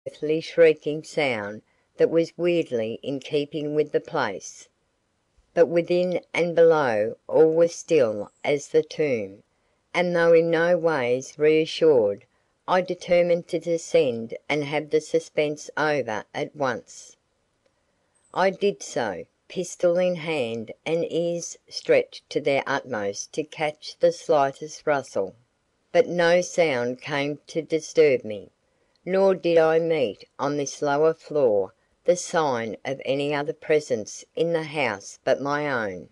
unearthly shrieking sound that was weirdly in keeping with the place. But within and below all was still as the tomb, and though in no ways reassured, I determined to descend and have the suspense over at once. I did so, pistol in hand and ears stretched to their utmost to catch the slightest rustle. But no sound came to disturb me, nor did I meet on this lower floor the sign of any other presence in the house but my own.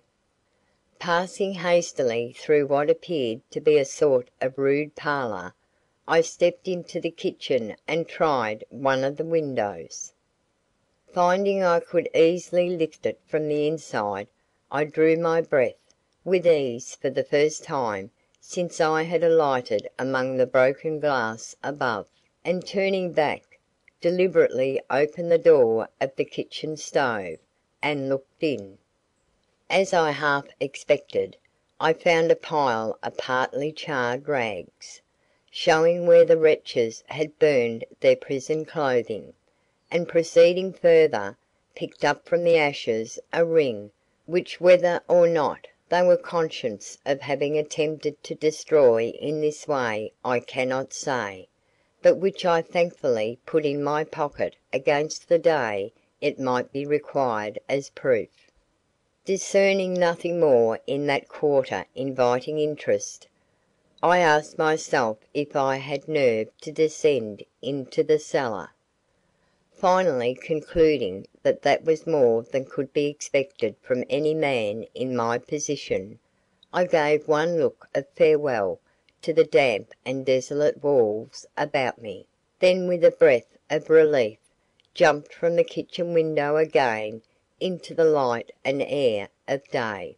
Passing hastily through what appeared to be a sort of rude parlour, I stepped into the kitchen and tried one of the windows. Finding I could easily lift it from the inside, I drew my breath with ease for the first time since I had alighted among the broken glass above, and turning back, deliberately opened the door of the kitchen stove, and looked in. As I half expected, I found a pile of partly charred rags, showing where the wretches had burned their prison clothing, and proceeding further, picked up from the ashes a ring which whether or not they were conscious of having attempted to destroy in this way I cannot say, but which I thankfully put in my pocket against the day it might be required as proof. Discerning nothing more in that quarter inviting interest, I asked myself if I had nerve to descend into the cellar. Finally concluding that that was more than could be expected from any man in my position, I gave one look of farewell to the damp and desolate walls about me, then with a breath of relief jumped from the kitchen window again into the light and air of day.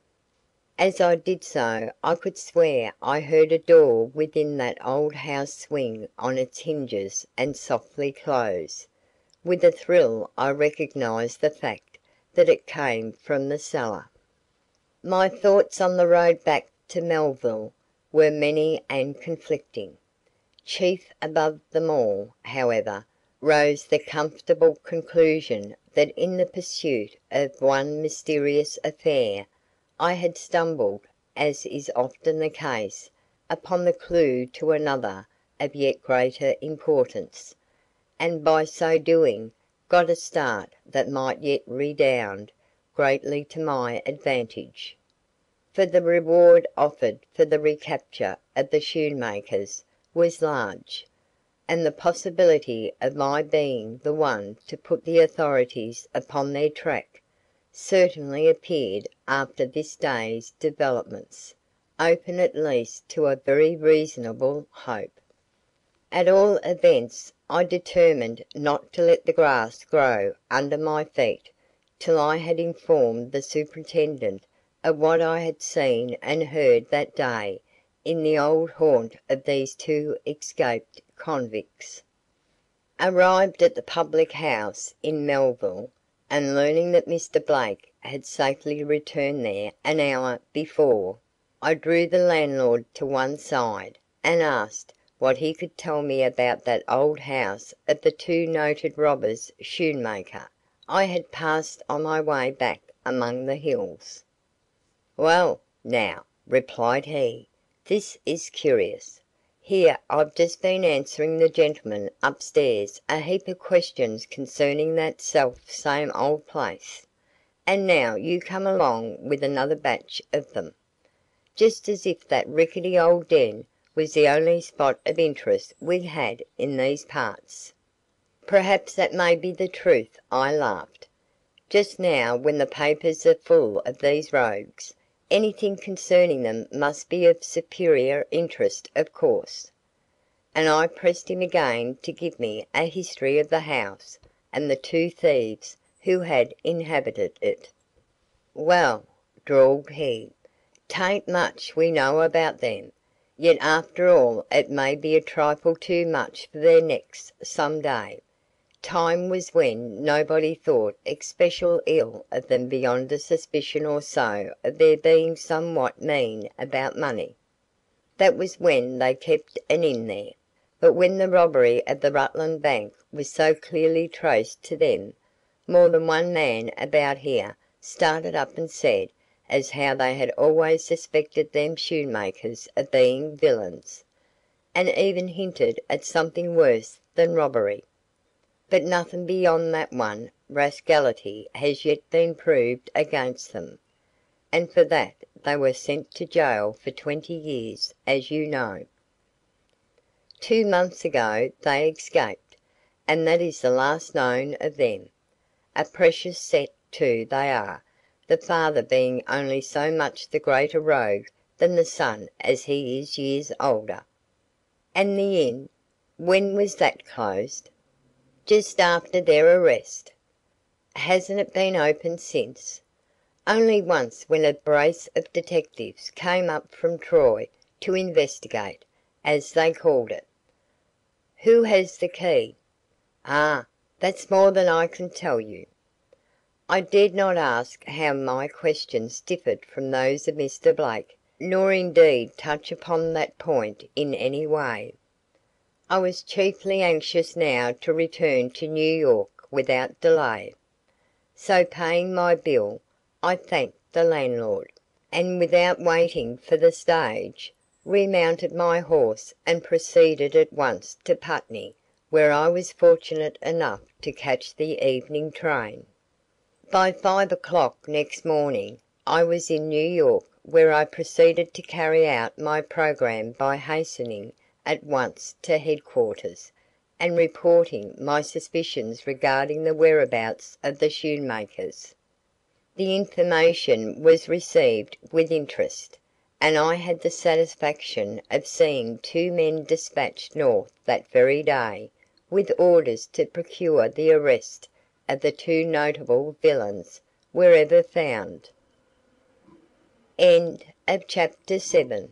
As I did so I could swear I heard a door within that old house swing on its hinges and softly close. With a thrill I recognized the fact that it came from the cellar. My thoughts on the road back to Melville were many and conflicting. Chief above them all, however, rose the comfortable conclusion that in the pursuit of one mysterious affair I had stumbled, as is often the case, upon the clue to another of yet greater importance, and by so doing got a start that might yet redound greatly to my advantage. For the reward offered for the recapture of the shoemakers was large, and the possibility of my being the one to put the authorities upon their track certainly appeared after this day's developments, open at least to a very reasonable hope. At all events I determined not to let the grass grow under my feet till I had informed the superintendent of what I had seen and heard that day in the old haunt of these two escaped convicts. Arrived at the public house in Melville, and learning that Mr. Blake had safely returned there an hour before, I drew the landlord to one side, and asked what he could tell me about that old house of the two noted robbers' shoemaker I had passed on my way back among the hills. "Well, now," replied he, "this is curious. Here I've just been answering the gentleman upstairs a heap of questions concerning that self same old place, and now you come along with another batch of them, just as if that rickety old den was the only spot of interest we had in these parts." "Perhaps that may be the truth," I laughed. "Just now when the papers are full of these rogues, anything concerning them must be of superior interest of course." And I pressed him again to give me a history of the house and the two thieves who had inhabited it. "Well," drawled he, "'tain't much we know about them, yet after all it may be a trifle too much for their necks some day. Time was when nobody thought especial ill of them beyond a suspicion or so of their being somewhat mean about money. That was when they kept an inn there. But when the robbery of the Rutland Bank was so clearly traced to them, more than one man about here started up and said as how they had always suspected them Schoenmakers of being villains, and even hinted at something worse than robbery. But nothing beyond that one rascality has yet been proved against them, and for that they were sent to jail for 20 years, as you know. 2 months ago they escaped, and that is the last known of them. A precious set too they are, the father being only so much the greater rogue than the son as he is years older. And the inn, when was that closed? Just after their arrest. Hasn't it been opened since? Only once when a brace of detectives came up from Troy to investigate, as they called it. Who has the key? Ah, that's more than I can tell you. I dared not ask how my questions differed from those of Mr. Blake, nor indeed touch upon that point in any way. I was chiefly anxious now to return to New York without delay. So paying my bill, I thanked the landlord, and without waiting for the stage, remounted my horse and proceeded at once to Putney, where I was fortunate enough to catch the evening train. By 5 o'clock next morning I was in New York, where I proceeded to carry out my program by hastening at once to headquarters and reporting my suspicions regarding the whereabouts of the Schoenmakers. The information was received with interest, and I had the satisfaction of seeing 2 men dispatched north that very day with orders to procure the arrest of the 2 notable villains wherever found. Chapter 7.